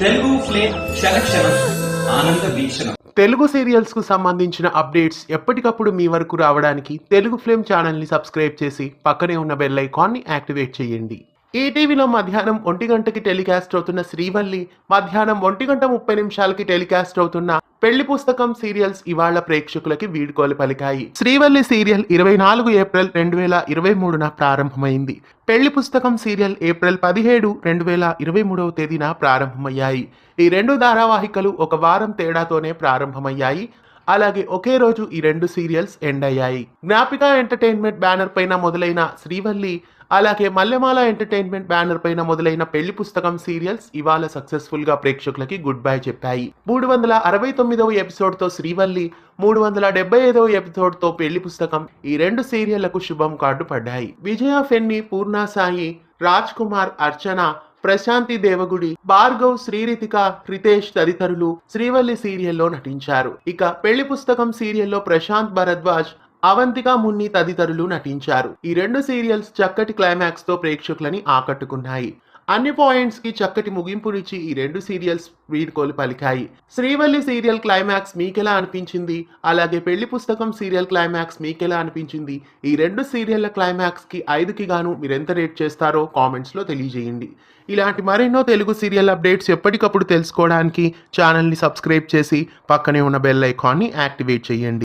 Telugu flame క్షణక్షణం ఆనంద వీక్షణం. Telugu serials కు సంబంధించిన అప్డేట్స్ ఎప్పటికప్పుడు మీ వరకు రావడానికి తెలుగు ఫ్లేమ్ ఛానల్ ని సబ్స్క్రైబ్ చేసి పక్కనే ఉన్న బెల్ ఐకాన్ ని యాక్టివేట్ చేయండి. ఈటీవీలో మధ్యాహ్నం 1 గంటకి టెలికాస్ట్ అవుతున్న శ్రీవల్లి, మధ్యాహ్నం 1 గంట 30 నిమిషాలకి టెలికాస్ట్ అవుతున్న పెళ్లి పుస్తకం సీరియల్స్ ఇవాళ ప్రేక్షకులకి వీడ్కోలు పలికాయి. శ్రీవల్లి సీరియల్ 24 ఏప్రిల్ 2023న ప్రారంభమైంది. పెళ్లి పుస్తకం సీరియల్ ఏప్రిల్ 17, 2023వ తేదీన ప్రారంభమయ్యాయి. ఈ రెండు ధారావాహికలు ఒక వారం తేడాతోనే ప్రారంభమయ్యాయి. అలాగే ఒకే రోజు ఈ రెండు సీరియల్స్ ఎండ్ అయ్యాయి. జ్ఞాపిక ఎంటర్టైన్మెంట్ బ్యానర్ పైన మొదలైన శ్రీవల్లి, అలాగే మల్లెమాల ఎంటర్టైన్మెంట్ బ్యానర్ పైన మొదలైన పెళ్లి పుస్తకం సీరియల్స్ ఇవాళ సక్సెస్ఫుల్ గా ప్రేక్షకులకి గుడ్ బై చెప్పాయి. 369వ ఎపిసోడ్ తో శ్రీవల్లి, 375వ ఎపిసోడ్ తో పెళ్లి పుస్తకం, ఈ రెండు సీరియళ్లకు శుభం కార్డు పడ్డాయి. విజయ ఫెన్ని, పూర్ణ సాయి, రాజ్ కుమార్, అర్చన, ప్రశాంతి దేవగుడి, భార్గవ్, శ్రీరితిక, రితేష్ తదితరులు శ్రీవల్లి సీరియల్లో నటించారు. ఇక పెళ్లి పుస్తకం సీరియల్లో ప్రశాంత్ భరద్వాజ్, అవంతిక మున్ని తదితరులు నటించారు. ఈ రెండు సీరియల్స్ చక్కటి క్లైమాక్స్ తో ప్రేక్షకులని ఆకట్టుకున్నాయి. అన్ని పాయింట్స్ కి చక్కటి ముగింపునిచ్చి ఈ రెండు సీరియల్స్ వీడ్కోలు పలికాయి. శ్రీవల్లి సీరియల్ క్లైమాక్స్ మీకెలా అనిపించింది? అలాగే పెళ్లి పుస్తకం సీరియల్ క్లైమాక్స్ మీకెలా అనిపించింది? ఈ రెండు సీరియళ్ల క్లైమాక్స్ కి 5కి గాను మీరు ఎంత రేట్ చేస్తారో కామెంట్స్ లో తెలియజేయండి. ఇలాంటి మరెన్నో తెలుగు సీరియల్ అప్డేట్స్ ఎప్పటికప్పుడు తెలుసుకోవడానికి ఛానల్ని సబ్స్క్రైబ్ చేసి పక్కనే ఉన్న బెల్ ఐకాన్ని యాక్టివేట్ చేయండి.